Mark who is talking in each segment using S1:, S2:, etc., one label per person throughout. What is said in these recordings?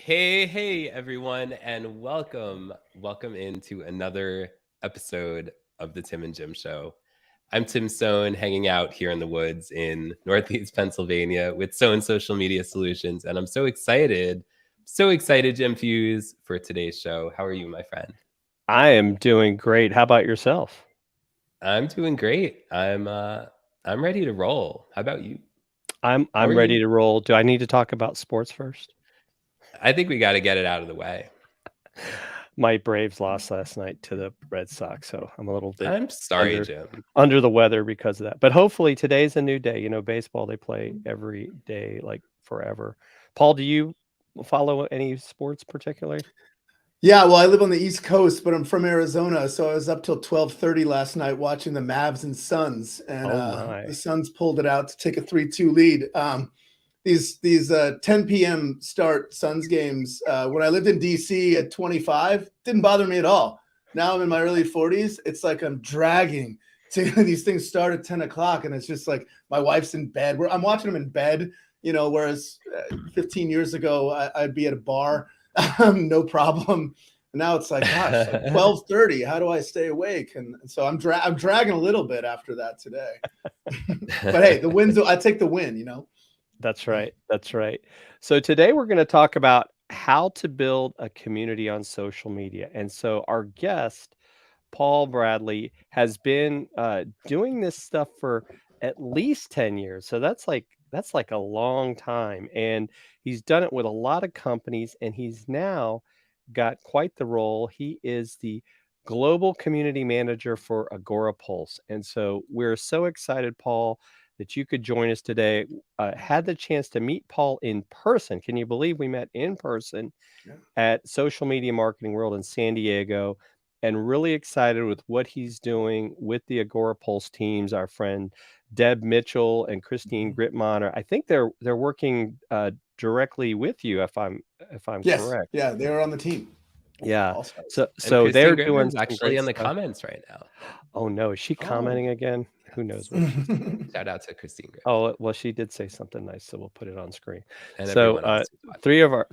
S1: Hey, everyone, and welcome into another episode of the Tim and Jim Show. I'm Tim Sohn, hanging out here in the woods in Northeast Pennsylvania with Sohn Social Media Solutions, and I'm so excited, Jim Fuse, for today's show. How are you, my friend?
S2: I am doing great. How about yourself?
S1: I'm doing great. I'm ready to roll. How about you?
S2: I'm
S1: How are
S2: I'm ready
S1: you?
S2: to roll. Do I need to talk about sports first?
S1: I think we got to get it out of the way.
S2: My Braves lost last night to the Red Sox, so I'm a little bit
S1: I'm sorry,
S2: under
S1: Jim.
S2: under the weather because of that. But hopefully today's a new day. You know, baseball they play every day like forever. Paul, do you follow any sports particularly?
S3: Yeah, well, I live on the East Coast, but I'm from Arizona, so I was up till 12:30 last night watching the Mavs and Suns, and
S2: Oh
S3: the
S2: my.
S3: Suns pulled it out to take a 3-2 lead. These 10 p.m. start Suns games. When I lived in DC at 25, didn't bother me at all. Now I'm in my early 40s. It's like I'm dragging to these things start at 10 o'clock, and it's just like my wife's in bed. I'm watching them in bed, whereas 15 years ago I'd be at a bar. No problem. And now it's like, gosh, like 12:30. How do I stay awake? And so I'm dragging a little bit after that today. But hey, the wins. I take the win.
S2: That's right. That's right. So today we're going to talk about how to build a community on social media. And so our guest, Paul Bradley, has been doing this stuff for at least 10 years. So that's like a long time. And he's done it with a lot of companies, and he's now got quite the role. He is the global community manager for Agora Pulse. And so we're so excited, Paul, that you could join us today. Had the chance to meet Paul in person. Can you believe we met in person
S3: Yeah.
S2: at Social Media Marketing World in San Diego? And really excited with what he's doing with the Agora Pulse teams. Our friend Deb Mitchell and Christine Gritmon, I think they're working directly with you, if I'm
S3: Yes.
S2: correct.
S3: Yeah, they were on the team.
S2: Yeah.
S3: Also.
S2: So
S1: And
S2: so
S1: Christine
S2: they're doing
S1: Gritman's
S2: some
S1: actually
S2: great
S1: in the
S2: stuff.
S1: comments right now.
S2: Oh no, is she
S1: Oh,
S2: commenting again? Who knows what she's doing?
S1: shout out to Christine Gritman
S2: Oh, well, she did say something nice, so we'll put it on screen.
S1: and
S2: So,
S1: everyone else who's watching.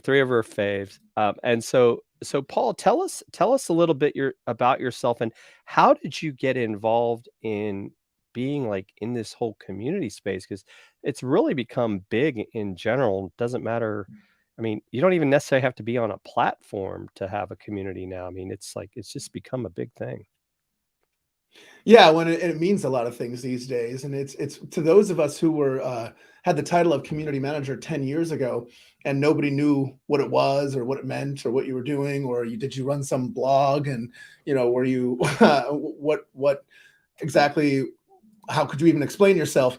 S2: three of her faves. And so Paul, tell us a little bit about yourself, and how did you get involved in being like in this whole community space? Because it's really become big in general. It doesn't matter. I mean, you don't even necessarily have to be on a platform to have a community now. I mean, it's just become a big thing.
S3: Yeah, when it means a lot of things these days, and it's to those of us who were had the title of community manager 10 years ago, and nobody knew what it was or what it meant or what you were doing, or did you run some blog, and were you what exactly? How could you even explain yourself?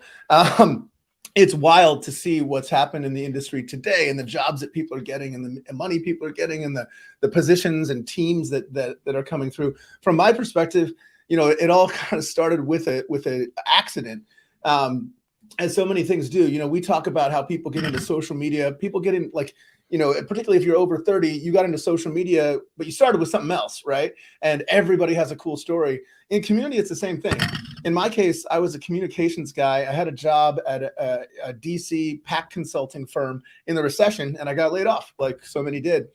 S3: It's wild to see what's happened in the industry today, and the jobs that people are getting, and the money people are getting, and the positions and teams that are coming through. From my perspective, it all kind of started with a accident, as so many things do. We talk about how people get into social media. People get in, like, particularly if you're over 30, you got into social media, but you started with something else, right? And everybody has a cool story. In community, it's the same thing. In my case, I was a communications guy. I had a job at a DC PAC consulting firm in the recession, and I got laid off, like so many did.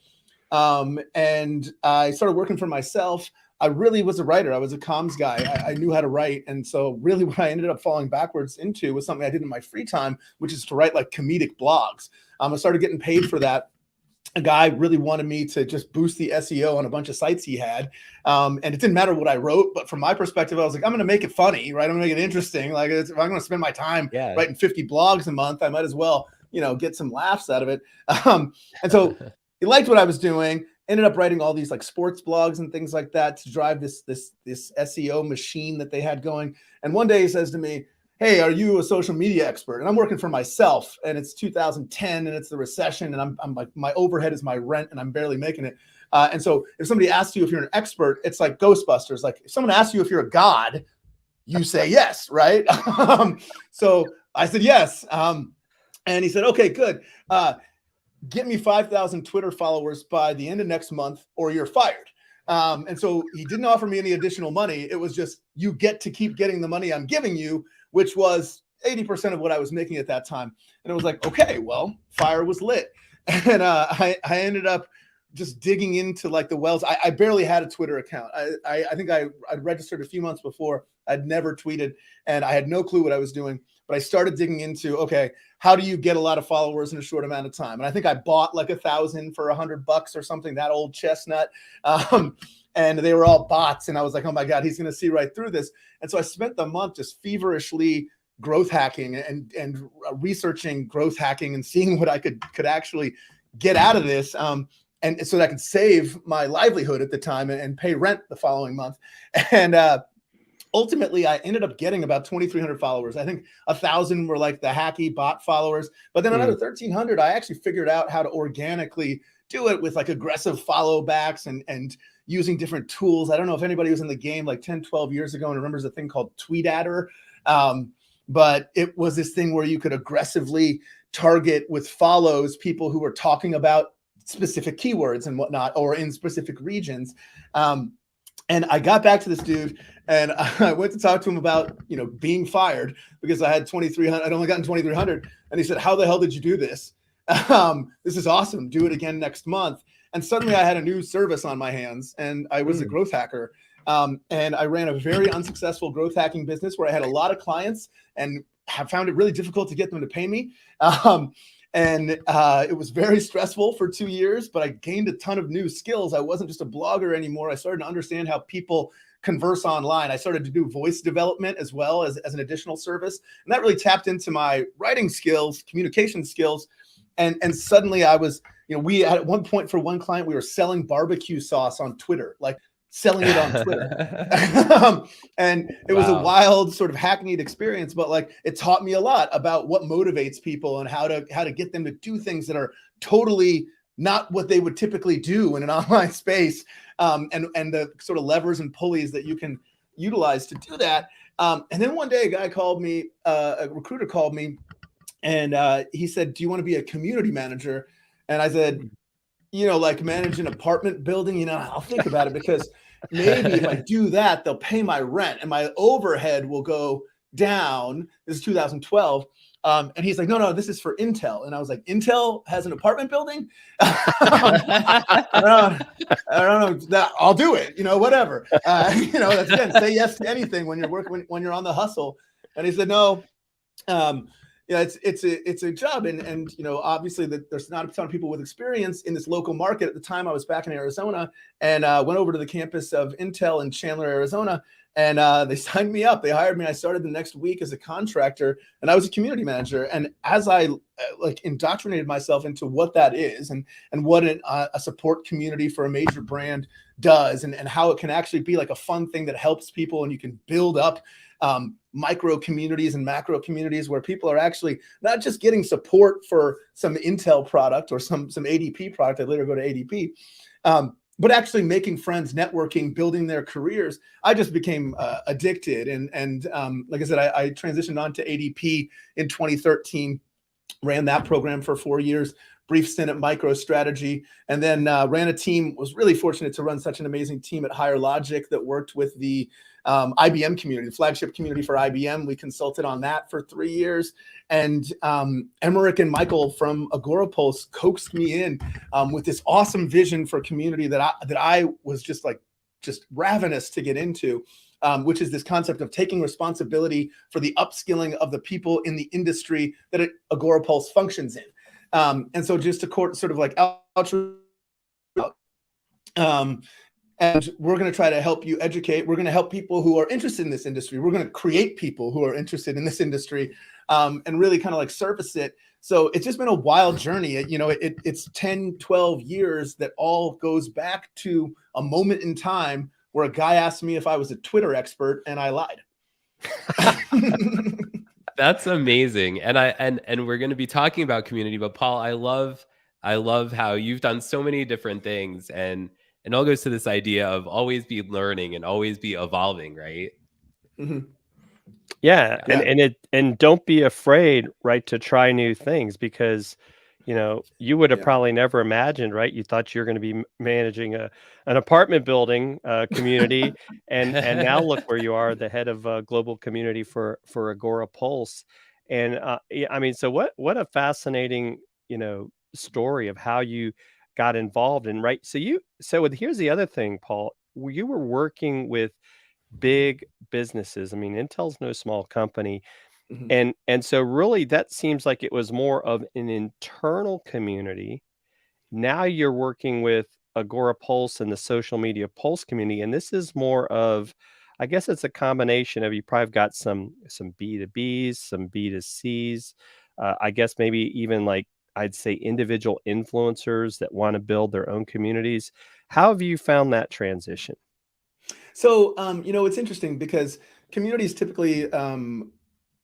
S3: And I started working for myself. I really was a writer. I was a comms guy. I knew how to write. And so really what I ended up falling backwards into was something I did in my free time, which is to write like comedic blogs. I started getting paid for that. A guy really wanted me to just boost the SEO on a bunch of sites he had. And it didn't matter what I wrote, but from my perspective, I was like, I'm going to make it funny, right? I'm going to make it interesting. Like, if I'm going to spend my time writing 50 blogs a month, I might as well, get some laughs out of it. And so he liked what I was doing. Ended up writing all these like sports blogs and things like that to drive this SEO machine that they had going. And one day he says to me, "Hey, are you a social media expert?" And I'm working for myself, and it's 2010, and it's the recession, and I'm like, my overhead is my rent, and I'm barely making it. And so if somebody asks you if you're an expert, it's like Ghostbusters. Like, if someone asks you if you're a god, you say yes, right? So I said yes. And he said, "Okay, good. Get me 5,000 Twitter followers by the end of next month, or you're fired." And so he didn't offer me any additional money. It was just, you get to keep getting the money I'm giving you, which was 80% of what I was making at that time. And it was like, okay, well, fire was lit. And I ended up just digging into like the wells. I barely had a Twitter account. I think I'd registered a few months before. I'd never tweeted, and I had no clue what I was doing. But I started digging into, okay, how do you get a lot of followers in a short amount of time? And I think I bought like 1,000 for $100 or something, that old chestnut. And they were all bots. And I was like, oh my God, he's going to see right through this. And so I spent the month just feverishly growth hacking and researching growth hacking and seeing what I could actually get out of this. And so that I could save my livelihood at the time and pay rent the following month. And ultimately, I ended up getting about 2,300 followers. I think 1,000 were like the hacky bot followers, but then another 1,300, I actually figured out how to organically do it with like aggressive follow backs and using different tools. I don't know if anybody was in the game like 10, 12 years ago and remembers a thing called TweetAdder. But it was this thing where you could aggressively target with follows people who were talking about specific keywords and whatnot, or in specific regions. And I got back to this dude and I went to talk to him about, being fired because I had 2,300. I'd only gotten 2,300. And he said, how the hell did you do this? This is awesome. Do it again next month. And suddenly I had a new service on my hands and I was a growth hacker. And I ran a very unsuccessful growth hacking business where I had a lot of clients and have found it really difficult to get them to pay me. And it was very stressful for 2 years, but I gained a ton of new skills. I wasn't just a blogger anymore. I started to understand how people converse online. I started to do voice development as well as an additional service. And that really tapped into my writing skills, communication skills. And suddenly I was, we at one point for one client, we were selling barbecue sauce on Twitter, like selling it on Twitter. And it was a wild sort of hackneyed experience, but like it taught me a lot about what motivates people and how to get them to do things that are totally not what they would typically do in an online space. And the sort of levers and pulleys that you can utilize to do that. And then one day a guy called me, a recruiter called me, and he said, do you want to be a community manager? And I said, like manage an apartment building, I'll think about it because maybe if I do that, they'll pay my rent and my overhead will go down. This is 2012. And he's like, no, this is for Intel. And I was like, Intel has an apartment building? I don't know. I'll do it, whatever. That's again, say yes to anything when you're working, when you're on the hustle. And he said, no, it's a job. And obviously there's not a ton of people with experience in this local market. At the time I was back in Arizona and went over to the campus of Intel in Chandler, Arizona. And they signed me up. They hired me. I started the next week as a contractor and I was a community manager. And as I indoctrinated myself into what that is and what a support community for a major brand does and how it can actually be like a fun thing that helps people and you can build up micro communities and macro communities where people are actually not just getting support for some Intel product or some ADP product. I later go to ADP, but actually making friends, networking, building their careers. I just became addicted. And like I said, I transitioned on to ADP in 2013, ran that program for 4 years, brief stint at MicroStrategy, and then ran a team, was really fortunate to run such an amazing team at Higher Logic that worked with the IBM community, the flagship community for IBM. We consulted on that for 3 years. And Emmerich and Michael from Agorapulse coaxed me in with this awesome vision for community that I was just ravenous to get into, which is this concept of taking responsibility for the upskilling of the people in the industry that Agorapulse functions in. And so just to sort of like outro, and we're going to try to help you educate. We're going to help people who are interested in this industry. We're going to create people who are interested in this industry and really kind of like service it. So it's just been a wild journey. It's 10, 12 years that all goes back to a moment in time where a guy asked me if I was a Twitter expert and I lied.
S1: That's amazing. And we're going to be talking about community, but Paul, I love how you've done so many different things and it all goes to this idea of always be learning and always be evolving, right?
S2: Mm-hmm. Yeah. And don't be afraid, right, to try new things because, you would have probably never imagined, right? You thought you were going to be managing an apartment building community, and now look where you are, the head of global community for Agorapulse. And I mean, so what a fascinating story of how you got involved in, right? Here's the other thing, Paul. You were working with big businesses. I mean, Intel's no small company.
S3: Mhm.
S2: And so really that seems like it was more of an internal community. Now you're working with Agora Pulse and the social media Pulse community, and this is more of, I guess it's a combination of, you probably got some B2Bs, some B2Cs, I guess maybe even like I'd say individual influencers that want to build their own communities. How have you found that transition?
S3: So, it's interesting because communities typically,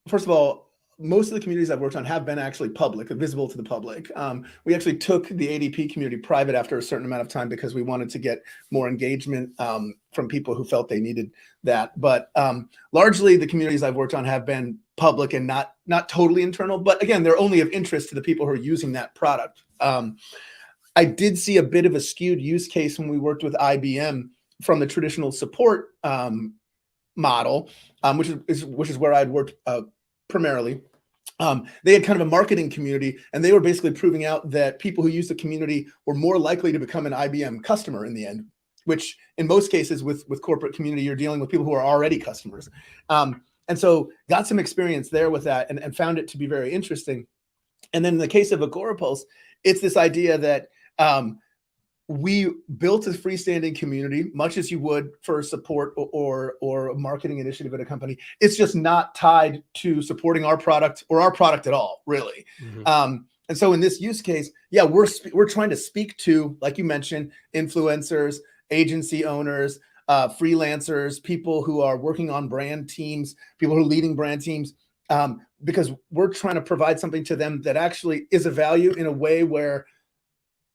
S3: first of all, most of the communities I've worked on have been actually public, visible to the public. We actually took the ADP community private after a certain amount of time because we wanted to get more engagement from people who felt they needed that. But largely, the communities I've worked on have been public and not totally internal. But again, they're only of interest to the people who are using that product. I did see a bit of a skewed use case when we worked with IBM from the traditional support model, which is where I'd worked primarily. They had kind of a marketing community, and they were basically proving out that people who use the community were more likely to become an IBM customer in the end, which in most cases with corporate community, you're dealing with people who are already customers. And so got some experience there with that and found it to be very interesting. And then in the case of Agora Pulse, it's this idea that we built a freestanding community, much as you would for support or a marketing initiative at a company. It's just not tied to supporting our product or our product at all, really.
S2: Mm-hmm.
S3: And so in this use case, yeah, we're trying to speak to, like you mentioned, influencers, agency owners, freelancers, people who are working on brand teams, people who are leading brand teams, because we're trying to provide something to them that actually is a value in a way where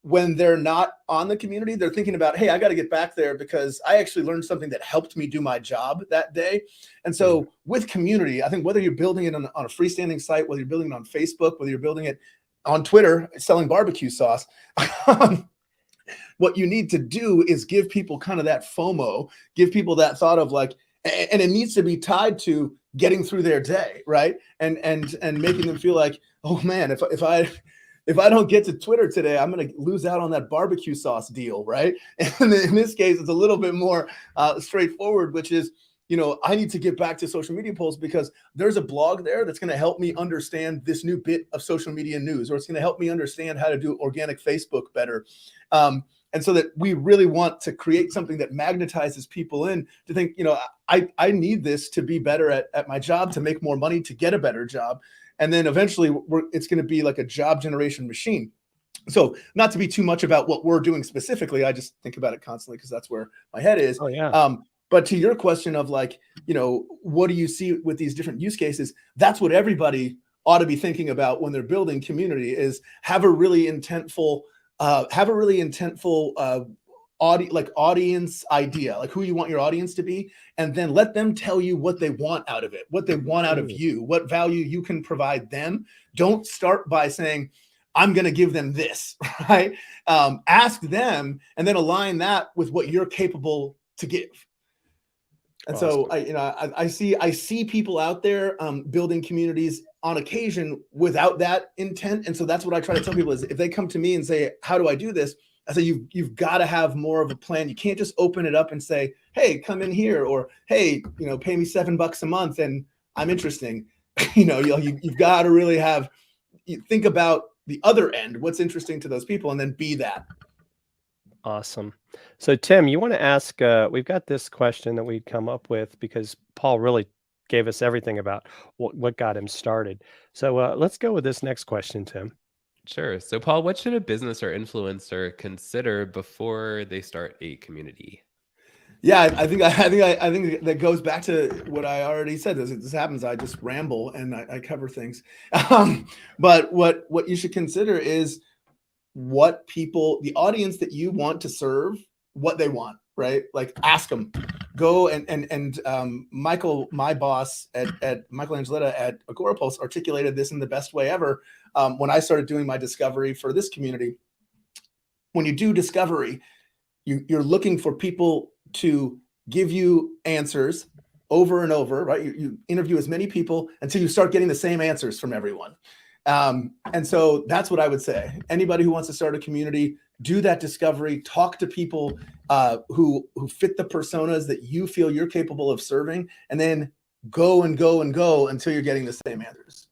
S3: when they're not on the community, they're thinking about, hey, I got to get back there because I actually learned something that helped me do my job that day. And so with community, I think whether you're building it on a freestanding site, whether you're building it on Facebook, whether you're building it on Twitter, selling barbecue sauce, what you need to do is give people kind of that FOMO, give people that thought of like, and it needs to be tied to getting through their day, right? And making them feel like, oh man, if I don't get to Twitter today, I'm going to lose out on that barbecue sauce deal, right? And in this case, it's a little bit more straightforward, which is, I need to get back to social media polls because there's a blog there that's going to help me understand this new bit of social media news, or it's going to help me understand how to do organic Facebook better. And so that we really want to create something that magnetizes people in to think, I need this to be better at my job, to make more money, to get a better job. And then eventually it's going to be like a job generation machine. So not to be too much about what we're doing specifically, I just think about it constantly because that's where my head is.
S2: Oh, yeah.
S3: But to your question of like, what do you see with these different use cases? That's what everybody ought to be thinking about when they're building community, is have a really intentful audience idea, like who you want your audience to be, and then let them tell you what they want out of it, what they want out of you, what value you can provide them. Don't start by saying, I'm going to give them this, right? Ask them and then align that with what you're capable to give. And
S2: Awesome.
S3: So I see people out there building communities on occasion without that intent. And so that's what I try to tell people is, if they come to me and say, how do I do this? I say, you've got to have more of a plan. You can't just open it up and say, hey, come in here, or hey, pay me $7 a month and I'm interesting. You've got to really think about the other end, what's interesting to those people, and then be that.
S2: Awesome. So Tim, you want to ask, we've got this question that we'd come up with because Paul really gave us everything about what got him started. So let's go with this next question, Tim.
S1: Sure. So Paul, what should a business or influencer consider before they start a community?
S3: Yeah, I think that goes back to what I already said. This happens, I just ramble and I cover things. But what you should consider is what people, the audience that you want to serve, what they want, right? Like ask them. Go and Michael, my boss at Michael Angeletta at Agora Pulse, articulated this in the best way ever when I started doing my discovery for this community. When you do discovery, you're looking for people to give you answers over and over, right? You interview as many people until you start getting the same answers from everyone. And so that's what I would say. Anybody who wants to start a community, do that discovery, talk to people who fit the personas that you feel you're capable of serving, and then go and go and go until you're getting the same answers.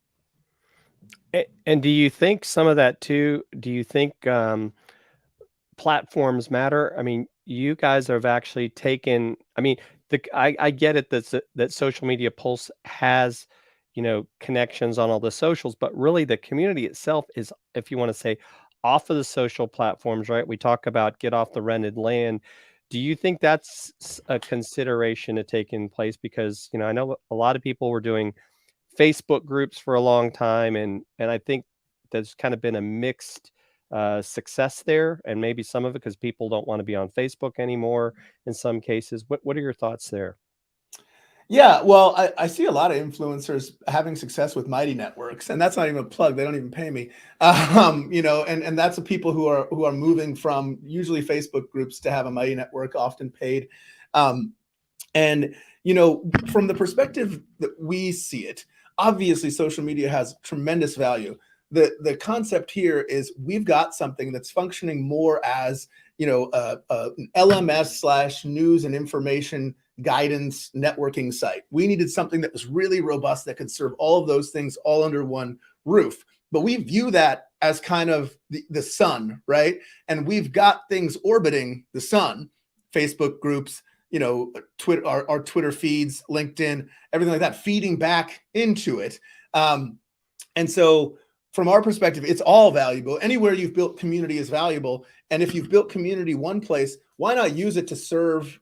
S2: And do you think some of that too? Do you think platforms matter? I mean, you guys have actually taken. I mean, I get it that social media Pulse has, connections on all the socials, but really the community itself is, if you want to say, off of the social platforms, right? We talk about get off the rented land. Do you think that's a consideration to take in place? Because, I know a lot of people were doing Facebook groups for a long time, and I think there's kind of been a mixed success there, and maybe some of it because people don't want to be on Facebook anymore in some cases. What are your thoughts there?
S3: Yeah, well, I see a lot of influencers having success with Mighty Networks, and that's not even a plug. They don't even pay me, and that's the people who are moving from usually Facebook groups to have a Mighty Network, often paid. And from the perspective that we see it, obviously social media has tremendous value. The concept here is we've got something that's functioning more as an LMS / news and information guidance networking site. We needed something that was really robust that could serve all of those things all under one roof. But we view that as kind of the sun, right? And we've got things orbiting the sun, Facebook groups, Twitter, our Twitter feeds, LinkedIn, everything like that, feeding back into it. And so from our perspective, it's all valuable. Anywhere you've built community is valuable. And if you've built community one place, why not use it to serve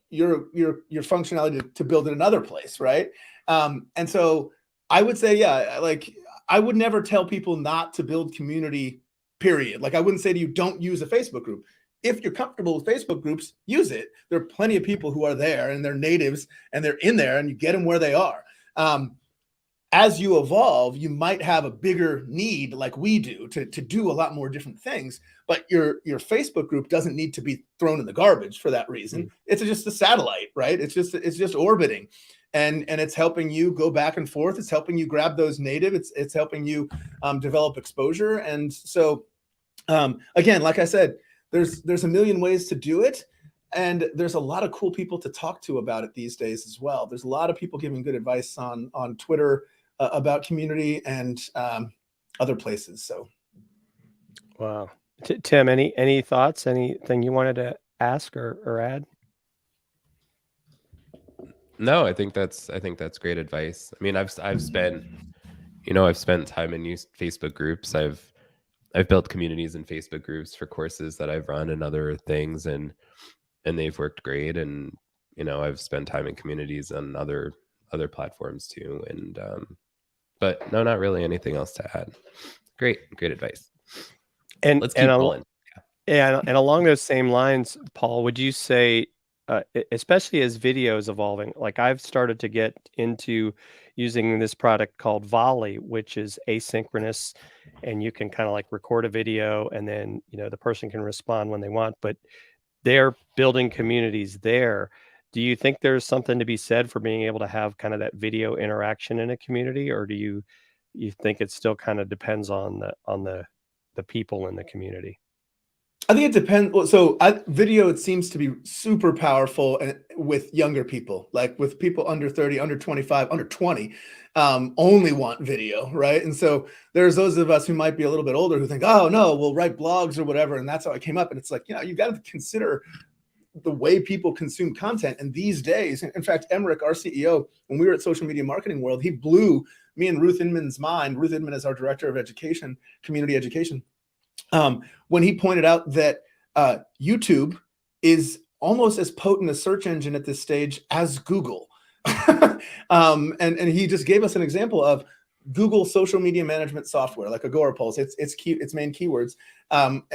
S3: your functionality to build in another place, right? And so I would say, yeah, like I would never tell people not to build community, period. Like I wouldn't say to you, don't use a Facebook group. If you're comfortable with Facebook groups, use it. There are plenty of people who are there and they're natives and they're in there and you get them where they are. As you evolve, you might have a bigger need like we do to do a lot more different things, but your Facebook group doesn't need to be thrown in the garbage for that reason. Mm-hmm. It's just a satellite, right? It's just orbiting and it's helping you go back and forth. It's helping you grab those native. It's helping you develop exposure. And so again, like I said, there's a million ways to do it. And there's a lot of cool people to talk to about it these days as well. There's a lot of people giving good advice on Twitter about community and other places. So,
S2: wow, Tim, any thoughts? Anything you wanted to ask or add?
S1: No, I think that's great advice. I mean, I've spent time in Facebook groups. I've built communities in Facebook groups for courses that I've run and other things, and they've worked great. And I've spent time in communities on other platforms too. And but no, not really anything else to add. Great advice.
S2: And
S1: let's keep rolling.
S2: Yeah, and along those same lines, Paul, would you say, especially as video is evolving, like I've started to get into using this product called Volley, which is asynchronous, and you can kind of like record a video and then the person can respond when they want, but they're building communities there. Do you think there's something to be said for being able to have kind of that video interaction in a community, or do you think it still kind of depends on the people in the community?
S3: I think it depends. So video, it seems to be super powerful with younger people, like with people under 30, under 25, under 20, only want video, right? And so there's those of us who might be a little bit older who think, oh no, we'll write blogs or whatever. And that's how it came up. And it's like, you got to consider the way people consume content. And these days, in fact, Emmerich, our CEO, when we were at Social Media Marketing World, he blew me and Ruth Inman's mind. Ruth Inman is our director of education, community education. When he pointed out that YouTube is almost as potent a search engine at this stage as Google. And he just gave us an example of Google social media management software, like Agorapulse. Its main keywords.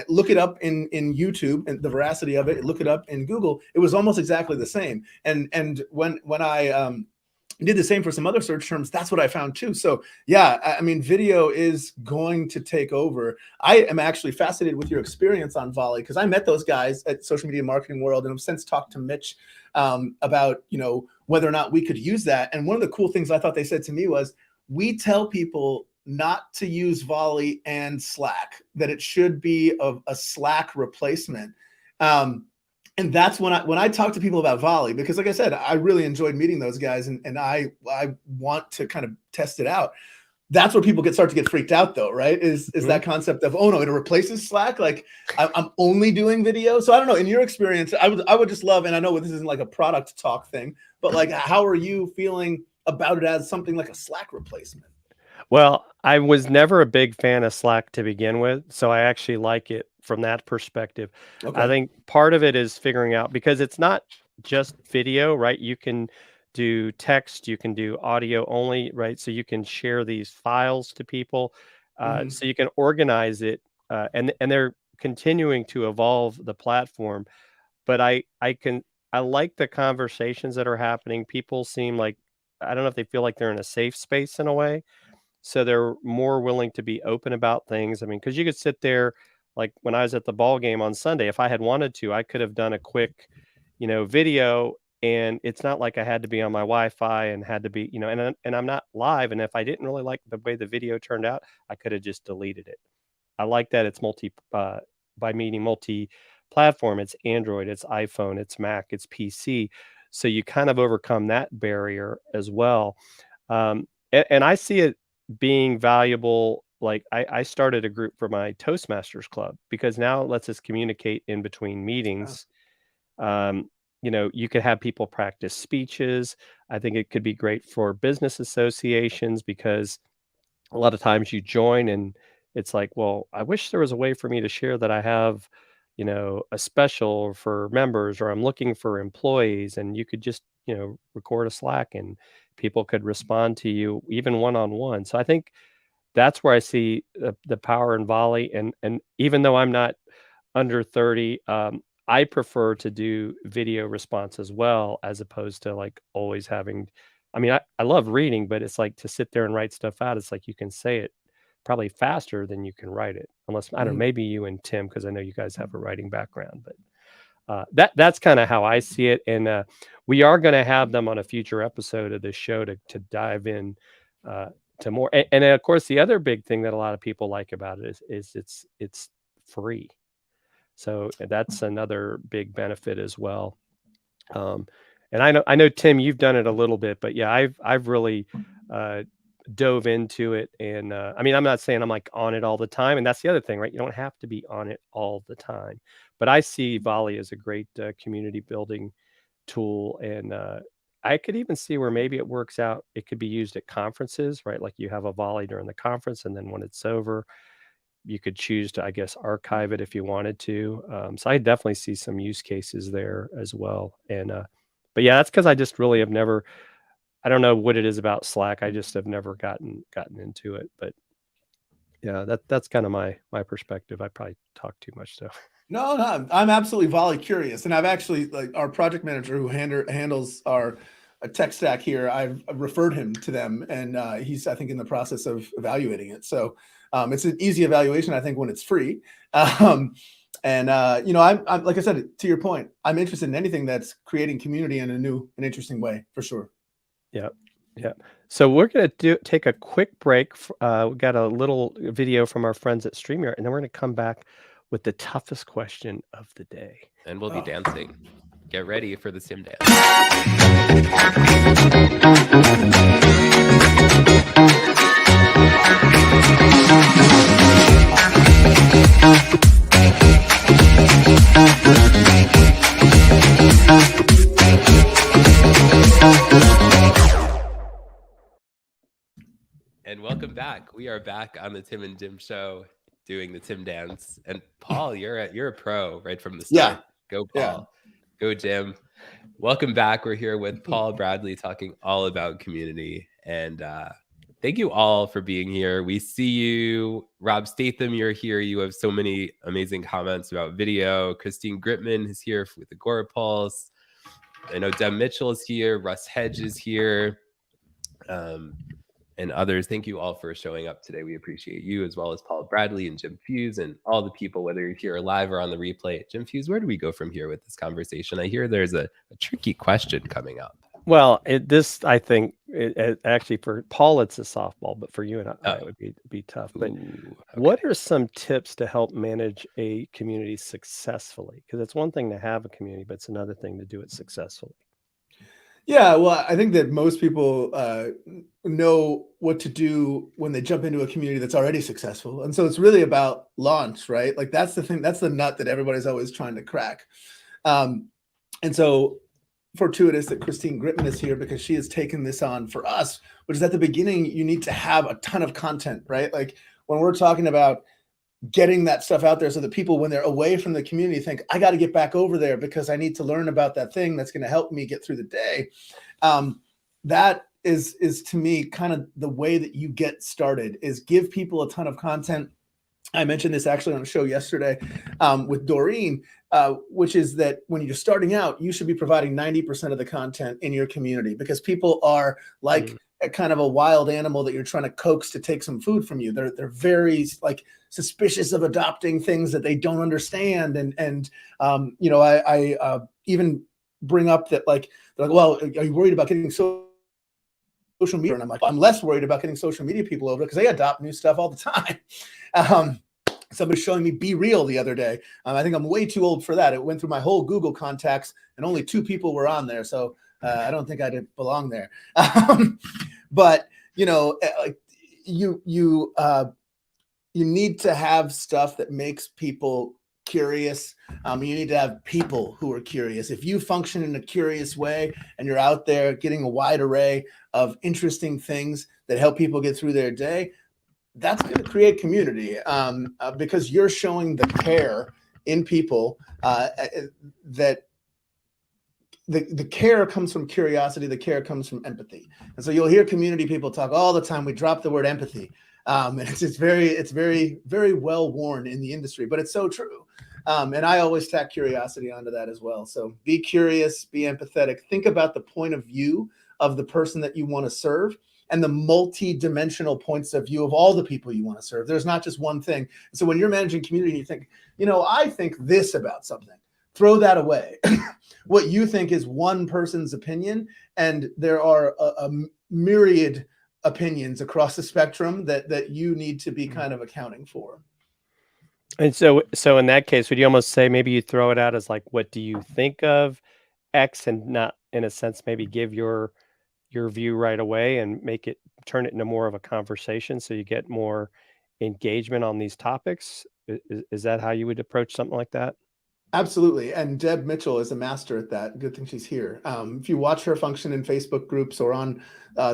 S3: Look it up in YouTube and the veracity of it. Look it up in Google. It was almost exactly the same. And when I did the same for some other search terms, that's what I found too. So yeah, I mean, video is going to take over. I am actually fascinated with your experience on Volley, because I met those guys at Social Media Marketing World and have since talked to Mitch about whether or not we could use that. And one of the cool things I thought they said to me was, we tell people not to use Volley and Slack, that it should be a Slack replacement. And that's when I talk to people about Volley, because like I said, I really enjoyed meeting those guys, and I want to kind of test it out. That's where people start to get freaked out, though, right? Is that concept of, oh no, it replaces Slack? Like I'm only doing video. So I don't know. In your experience, I would just love, and I know this isn't like a product talk thing, but like, how are you feeling about it as something like a Slack replacement?
S2: Well, I was never a big fan of Slack to begin with, so I actually like it from that perspective.
S3: Okay.
S2: I think part of it is figuring out, because it's not just video, right? You can do text, you can do audio only, right? So you can share these files to people, so you can organize it, and they're continuing to evolve the platform. But I like the conversations that are happening. People seem like, I don't know if they feel like they're in a safe space in a way. So they're more willing to be open about things. I mean, because you could sit there, like when I was at the ball game on Sunday, if I had wanted to, I could have done a quick, video, and it's not like I had to be on my Wi-Fi and had to be, and I'm not live. And if I didn't really like the way the video turned out, I could have just deleted it. I like that it's by meaning multi-platform. It's Android, it's iPhone, it's Mac, it's PC. So you kind of overcome that barrier as well. And I see it being valuable. Like I started a group for my Toastmasters club, because now it lets us communicate in between meetings. You could have people practice speeches. I think it could be great for business associations, because a lot of times you join and it's like, well, I wish there was a way for me to share that I have, a special for members, or I'm looking for employees, and you could just, record a Slack and people could respond to you even one-on-one. So I think that's where I see the power in Volley. And even though I'm not under 30, I prefer to do video response as well, as opposed to like always having, I mean, I love reading, but it's like to sit there and write stuff out. It's like you can say it probably faster than you can write it, unless, I don't know, maybe you and Tim, because I know you guys have a writing background, but that's kind of how I see it. And we are going to have them on a future episode of this show to dive in to more. And of course, the other big thing that a lot of people like about it is it's free. So that's another big benefit as well. And I know Tim, you've done it a little bit, but yeah, I've really dove into it. And I mean, I'm not saying I'm like on it all the time, and that's the other thing, right? You don't have to be on it all the time, but I see Volley as a great community building tool. And I could even see where maybe it works out. It could be used at conferences, right? Like you have a Volley during the conference, and then when it's over, you could choose to, I guess, archive it if you wanted to. So I definitely see some use cases there as well. And but yeah, that's because I just really have never, I don't know what it is about Slack. I just have never gotten into it. But yeah, that's kind of my perspective. I probably talk too much though.
S3: No, I'm absolutely Volley curious, and I've actually, like, our project manager who handles our tech stack here, I've referred him to them, and he's, I think, in the process of evaluating it. So it's an easy evaluation, I think, when it's free. I'm like I said, to your point, I'm interested in anything that's creating community in a new and interesting way, for sure.
S2: Yeah. So we're going to take a quick break. We got a little video from our friends at StreamYard, and then we're going to come back with the toughest question of the day.
S1: And we'll be dancing. Get ready for the Sim Dance. And welcome back. We are back on the Tim and Jim show, doing the Tim Dance. And Paul, you're a pro right from the start.
S3: Yeah.
S1: Go Paul. Yeah. Go Jim. Welcome back. We're here with Paul Bradley talking all about community. And thank you all for being here. We see you. Rob Statham, you're here. You have so many amazing comments about video. Christine Gritman is here with Agora Pulse. I know Deb Mitchell is here. Russ Hedge is here. And others. Thank you all for showing up today. We appreciate you, as well as Paul Bradley and Jim Fuse and all the people, whether you're here live or on the replay. Jim Fuse, where do we go from here with this conversation? I hear there's a tricky question coming up.
S2: Well, I think actually for Paul it's a softball, but for you and I it
S1: Oh,
S2: would be tough. But
S1: ooh,
S2: what
S1: okay.
S2: are some tips to help manage a community successfully? Because it's one thing to have a community, but it's another thing to do it successfully.
S3: Yeah, well, I think that most people know what to do when they jump into a community that's already successful. And so it's really about launch, right? Like that's the thing, that's the nut that everybody's always trying to crack. Um, and so fortuitous that Christine Gritman is here because she has taken this on for us, which is at the beginning, you need to have a ton of content, right? Like when we're talking about getting that stuff out there so that people, when they're away from the community, think, I got to get back over there because I need to learn about that thing that's going to help me get through the day. That is to me kind of the way that you get started, is give people a ton of content. I mentioned this actually on a show yesterday with Doreen, which is that when you're starting out, you should be providing 90% of the content in your community, because people are like a kind of a wild animal that you're trying to coax to take some food from you. They're very like suspicious of adopting things that they don't understand. And you know, I even bring up that like, they're like, well, are you worried about getting social media? And I'm like, I'm less worried about getting social media people over because they adopt new stuff all the time. Somebody's showing me Be Real the other day. I think I'm way too old for that. It went through my whole Google contacts and only 2 people were on there. So I don't think I belong there. But you know, you need to have stuff that makes people curious. You need to have people who are curious. If you function in a curious way and you're out there getting a wide array of interesting things that help people get through their day, that's going to create community, because you're showing the care in people, that the care comes from curiosity. The care comes from empathy. And so you'll hear community people talk all the time. We drop the word empathy. And it's very, very well worn in the industry, but it's so true. And I always tack curiosity onto that as well. So be curious, be empathetic, think about the point of view of the person that you want to serve, and the multi-dimensional points of view of all the people you want to serve. There's not just one thing. So when you're managing community and you think, you know, I think this about something, throw that away. What you think is one person's opinion, and there are a myriad opinions across the spectrum that you need to be kind of accounting for.
S2: And so in that case, would you almost say maybe you throw it out as like, what do you think of X, and not in a sense maybe give your view right away and turn it into more of a conversation so you get more engagement on these topics? Is that how you would approach something like that?
S3: Absolutely. And Deb Mitchell is a master at that. Good thing she's here. If you watch her function in Facebook groups or on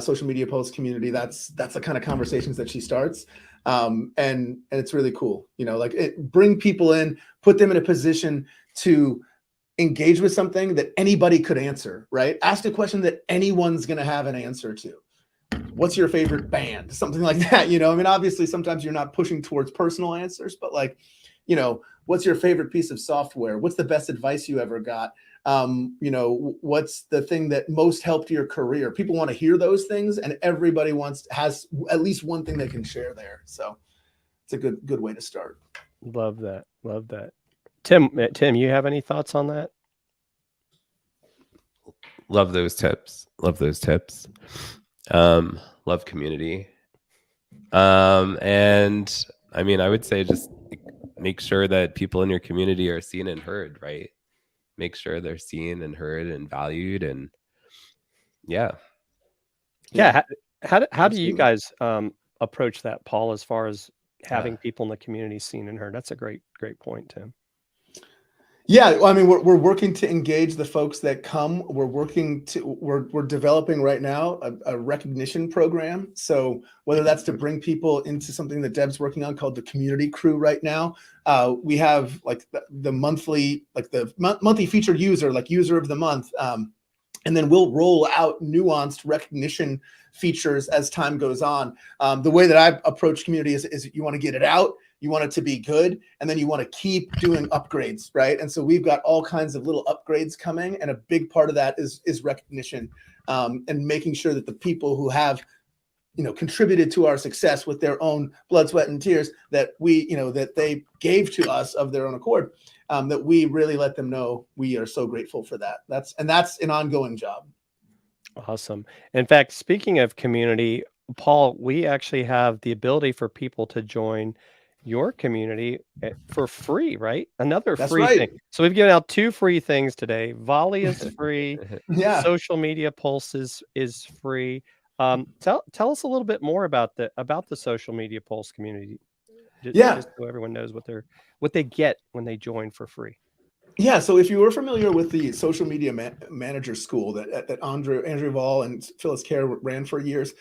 S3: social media post community, that's the kind of conversations that she starts. And it's really cool. You know, like bring people in, put them in a position to engage with something that anybody could answer, right? Ask a question that anyone's going to have an answer to. What's your favorite band? Something like that. You know, I mean, obviously sometimes you're not pushing towards personal answers, but like, you know, what's your favorite piece of software? What's the best advice you ever got? You know, what's the thing that most helped your career? People want to hear those things, and everybody has at least one thing they can share there. So it's a good way to start.
S2: Love that. Love that. Tim, you have any thoughts on that?
S1: Love those tips. Love those tips. Love community. And I mean, I would say just make sure that people in your community are seen and heard, right? Make sure they're seen and heard and valued. And yeah.
S2: How do you guys approach that, Paul, as far as having people in the community seen and heard? That's a great point, Tim.
S3: Yeah, well, I mean, we're working to engage the folks that come. We're developing right now a recognition program. So whether that's to bring people into something that Deb's working on called the Community Crew right now, we have like the monthly, like the monthly featured user, like user of the month. And then we'll roll out nuanced recognition features as time goes on. The way that I approach community is you want to get it out, you want it to be good, and then you want to keep doing upgrades, right? And so we've got all kinds of little upgrades coming, and a big part of that is recognition, and making sure that the people who have, you know, contributed to our success with their own blood, sweat, and tears, that that they gave to us of their own accord, that we really let them know we are so grateful for that. That's an ongoing job.
S2: Awesome. In fact, speaking of community, Paul, we actually have the ability for people to join your community for free, right? Another
S3: That's
S2: free thing.
S3: right.
S2: So we've given out 2 free things today. Volley is free.
S3: Yeah.
S2: Social Media Pulse is free. Tell us a little bit more about the Social Media Pulse community,
S3: Yeah.
S2: just so everyone knows what they get when they join for free.
S3: Yeah, so if you were familiar with the social media manager school that Andrew Vall and Phyllis Kerr ran for years,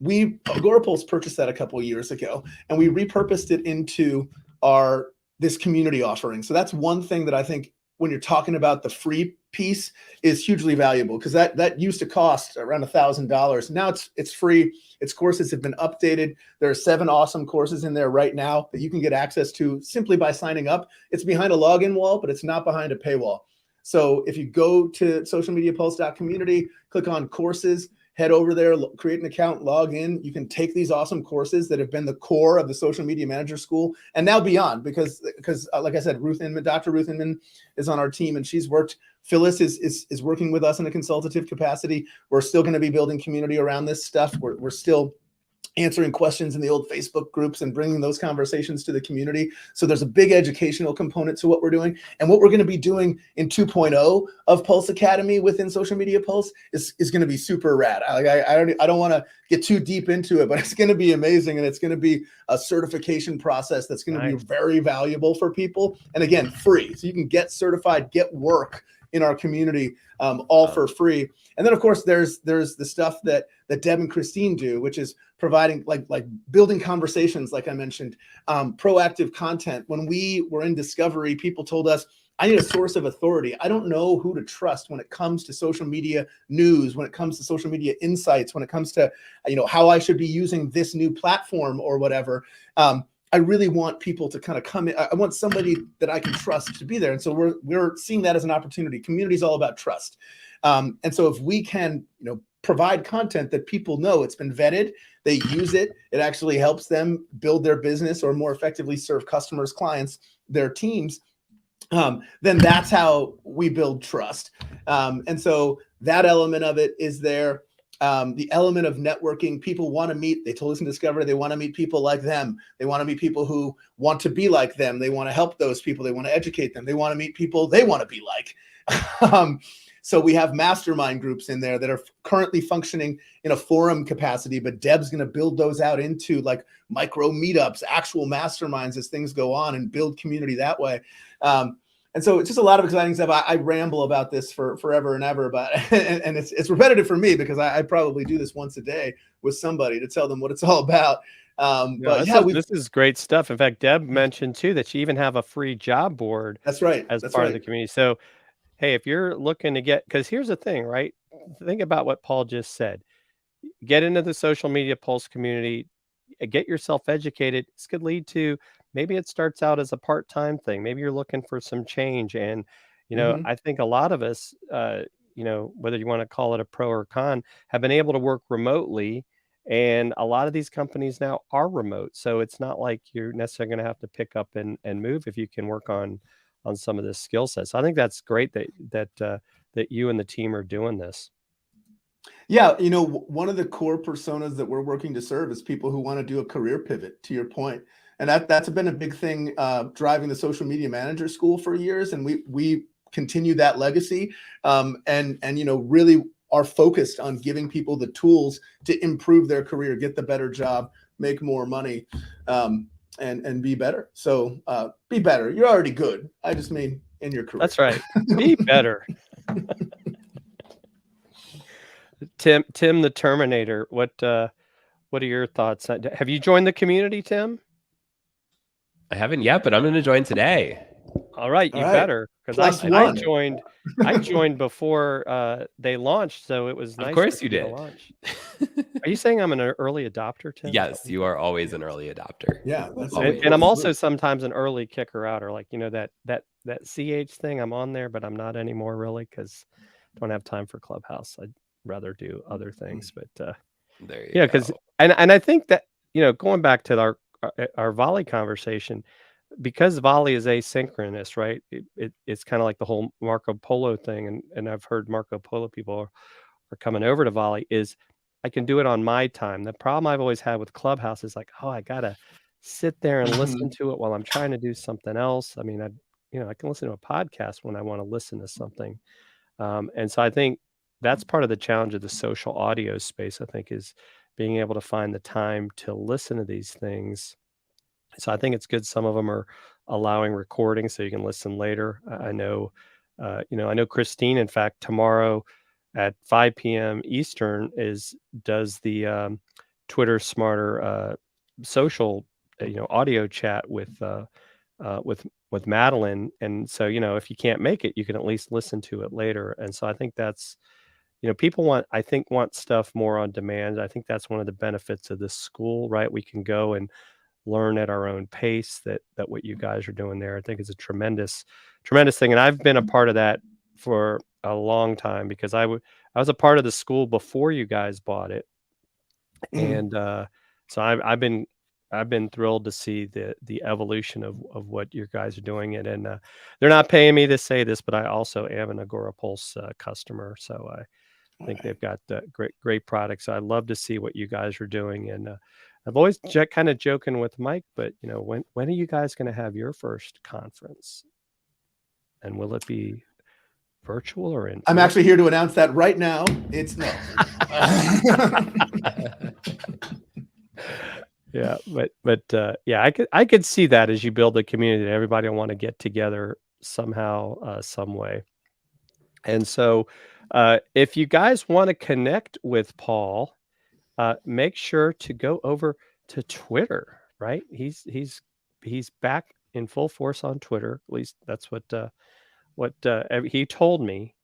S3: we Agorapulse purchased that a couple of years ago, and we repurposed it into this community offering. So that's one thing that I think when you're talking about the free piece is hugely valuable, because that used to cost around $1,000. Now it's free. Its courses have been updated. There are 7 awesome courses in there right now that you can get access to simply by signing up. It's behind a login wall, but it's not behind a paywall. So if you go to socialmediapulse.community, click on courses, head over there, create an account, log in. You can take these awesome courses that have been the core of the social media manager school and now beyond, because like I said, Dr. Ruth Inman is on our team, and she's worked. Phyllis is working with us in a consultative capacity. We're still going to be building community around this stuff. We're still answering questions in the old Facebook groups and bringing those conversations to the community. So there's a big educational component to what we're doing. And what we're going to be doing in 2.0 of Pulse Academy within Social Media Pulse is going to be super rad. I don't want to get too deep into it, but it's going to be amazing. And it's going to be a certification process that's going to be very valuable for people. And again, free. So you can get certified, get work in our community, all for free. And then of course there's the stuff that Deb and Christine do, which is providing like building conversations, like I mentioned, proactive content. When we were in discovery, people told us, I need a source of authority. I don't know who to trust when it comes to social media news, when it comes to social media insights, when it comes to, how I should be using this new platform or whatever. I really want people to kind of come in. I want somebody that I can trust to be there. And so we're seeing that as an opportunity. Community is all about trust. And so if we can, provide content that people know it's been vetted, they use it, it actually helps them build their business or more effectively serve customers, clients, their teams, then that's how we build trust. And so that element of it is there. The element of networking, people want to meet, they told us in Discovery, they want to meet people like them. They want to meet people who want to be like them. They want to help those people. They want to educate them. They want to meet people they want to be like. So we have mastermind groups in there that are currently functioning in a forum capacity, but Deb's going to build those out into like micro meetups, actual masterminds as things go on, and build community that way. And so it's just a lot of exciting stuff. I ramble about this for forever and ever, but and it's repetitive for me because I probably do this once a day with somebody to tell them what it's all about. But yeah,
S2: this is great stuff. In fact, Deb mentioned too that you even have a free job board.
S3: That's right.
S2: As part of the community. So, hey, if you're looking to because here's the thing, right? Think about what Paul just said. Get into the Social Media Pulse community, get yourself educated. This could lead to, maybe it starts out as a part-time thing. Maybe you're looking for some change. And, I think a lot of us, whether you want to call it a pro or con, have been able to work remotely. And a lot of these companies now are remote. So it's not like you're necessarily going to have to pick up and move if you can work on some of this skill set. So I think that's great that you and the team are doing this.
S3: Yeah, one of the core personas that we're working to serve is people who want to do a career pivot, to your point. And that's been a big thing driving the Social Media Manager School for years. And we continue that legacy and really are focused on giving people the tools to improve their career, get the better job, make more money, and be better. So be better. You're already good. I just mean in your career.
S2: That's right. Be better. Tim the Terminator, what are your thoughts? Have you joined the community, Tim?
S1: I haven't yet, but I'm going to join today.
S2: All right, you better, because I joined before they launched, so it was nice.
S1: Of course you did.
S2: Launch. Are you saying I'm an early adopter, Tim?
S1: Yes, you are always an early adopter.
S3: Yeah,
S2: and I'm also sometimes an early kicker outer, like that CH thing. I'm on there, but I'm not anymore really because I don't have time for Clubhouse. I'd rather do other things. But
S1: there you go.
S2: because and I think that going back to our volley conversation, because volley is asynchronous, right? It's kind of like the whole Marco Polo thing, and I've heard Marco Polo people coming over to Volley is I can do it on my time. The problem I've always had with Clubhouse is like, oh, I gotta sit there and listen to it while I'm trying to do something else. I mean, I can listen to a podcast when I want to listen to something. And so I think that's part of the challenge of the social audio space, I think, is being able to find the time to listen to these things. So I think it's good. Some of them are allowing recording so you can listen later. I know Christine, in fact, tomorrow at 5 p.m. Eastern does the Twitter Smarter social, audio chat with Madeline. And so, if you can't make it, you can at least listen to it later. And so I think that's, people want stuff more on demand. I think that's one of the benefits of this school, right? We can go and learn at our own pace. That what you guys are doing there, I think, is a tremendous thing. And I've been a part of that for a long time because I was a part of the school before you guys bought it. And so I've been thrilled to see the evolution of what you guys are doing. And they're not paying me to say this, but I also am an Agora Pulse customer. So I think they've got great products. So I love to see what you guys are doing. And I've always kind of joking with Mike, but when are you guys going to have your first conference? And will it be virtual or in?
S3: I'm actually here to announce that right now. It's no.
S2: Yeah, but yeah, I could see that as you build a community that everybody will want to get together somehow, some way. And so, if you guys want to connect with Paul, make sure to go over to Twitter. Right, he's back in full force on Twitter. At least that's what he told me.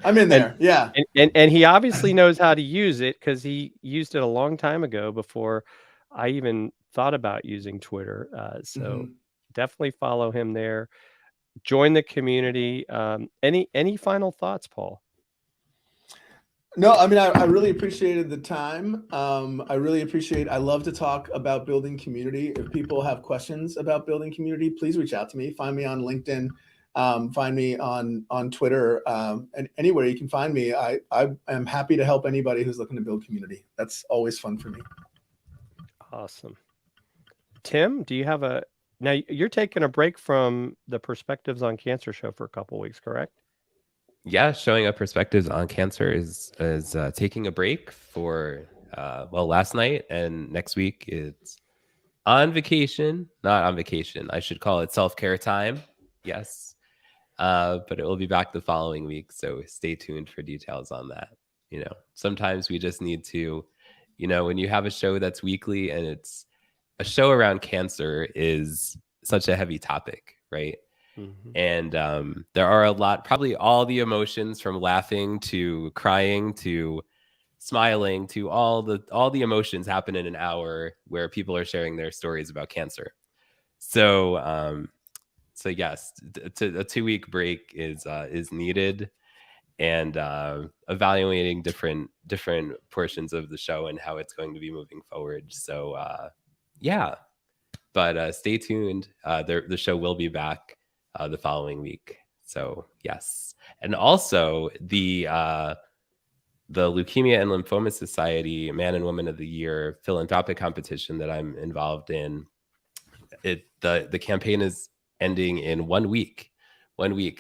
S3: I'm in there. Yeah.
S2: And he obviously knows how to use it because he used it a long time ago before I even thought about using Twitter. So definitely follow him there. Join the community. Any final thoughts, Paul?
S3: No, I mean, I really appreciated the time. I love to talk about building community. If people have questions about building community, please reach out to me. Find me on LinkedIn. Find me on Twitter, and anywhere you can find me. I am happy to help anybody who's looking to build community. That's always fun for me.
S2: Awesome. Tim, do you have now you're taking a break from the Perspectives on Cancer show for a couple of weeks, correct?
S1: Yeah, showing up Perspectives on Cancer is taking a break for last night, and next week it's on vacation. Not on vacation. I should call it self-care time. Yes. But it will be back the following week. So stay tuned for details on that. Sometimes we just need to, when you have a show that's weekly and it's a show around cancer is such a heavy topic, right? Mm-hmm. And there are a lot, probably all the emotions from laughing to crying to smiling to all the emotions happen in an hour where people are sharing their stories about cancer. So yes, a 2-week break is needed, and evaluating different portions of the show and how it's going to be moving forward. So yeah, but stay tuned. The show will be back the following week. So yes, and also the Leukemia and Lymphoma Society Man and Woman of the Year philanthropic competition that I'm involved in. The campaign is ending in 1 week.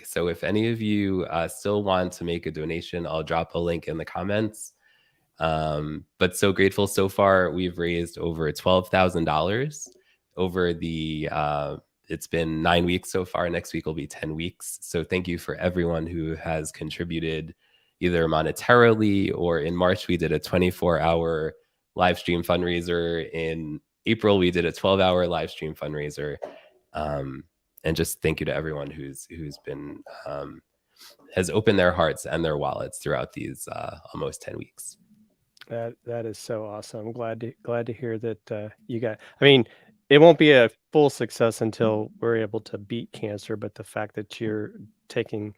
S1: So if any of you still want to make a donation, I'll drop a link in the comments. But so grateful so far. We've raised over $12,000 over it's been 9 weeks so far. Next week will be 10 weeks. So thank you for everyone who has contributed either monetarily, or in March, we did a 24-hour live stream fundraiser. In April, we did a 12-hour live stream fundraiser. And just thank you to everyone who's been has opened their hearts and their wallets throughout these almost 10 weeks.
S2: That is so awesome. I'm glad to hear that you got. I mean, it won't be a full success until we're able to beat cancer, but the fact that you're taking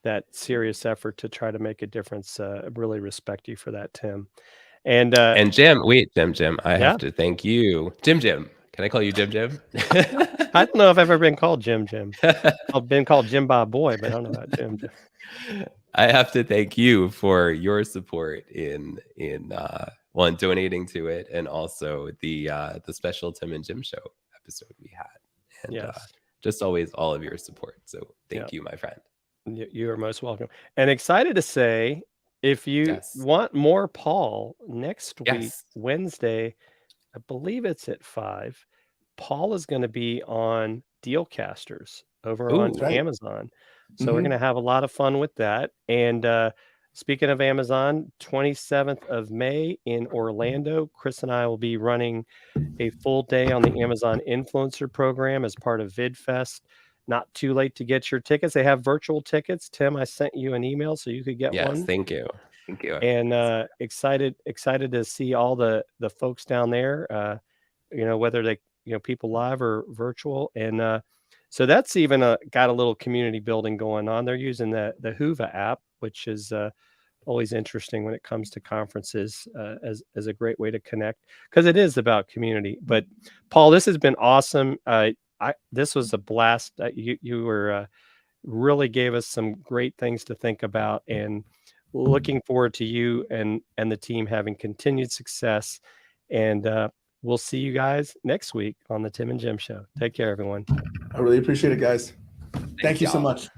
S2: that serious effort to try to make a difference, really respect you for that, Tim. And
S1: Jim, Jim, I have to thank you, Jim. Can I call you Jim?
S2: I don't know if I've ever been called Jim. I've been called Jim Bob Boy, but I don't know about Jim.
S1: I have to thank you for your support in donating to it, and also the special Tim and Jim show episode we had, and
S2: Yes.
S1: just always all of your support. So thank
S2: Yep.
S1: you, my friend.
S2: You are most welcome. And excited to say, if you
S1: Yes.
S2: want more Paul, next week,
S1: Yes.
S2: Wednesday, I believe it's at 5, Paul is going to be on Dealcasters over on
S1: Ooh.
S3: Right.
S2: Amazon. So we're
S3: Mhm.
S2: going to have a lot of fun with that. And speaking of Amazon, 27th of May in Orlando, Chris and I will be running a full day on the Amazon Influencer Program as part of VidFest. Not too late to get your tickets. They have virtual tickets. Tim, I sent you an email so you could get
S1: Yes,
S2: one.
S1: thank you. Thank you.
S2: And excited to see all the folks down there. Whether they people live or virtual, and so that's even got a little community building going on. They're using the Hoova app, which is always interesting when it comes to conferences, as a great way to connect, because it is about community. But Paul, this has been awesome. This was a blast. You were really gave us some great things to think about, and looking forward to you and the team having continued success. And we'll see you guys next week on the Tim and Jim Show. Take care, everyone.
S3: I really appreciate it, guys. Thank you so
S1: y'all.
S3: much.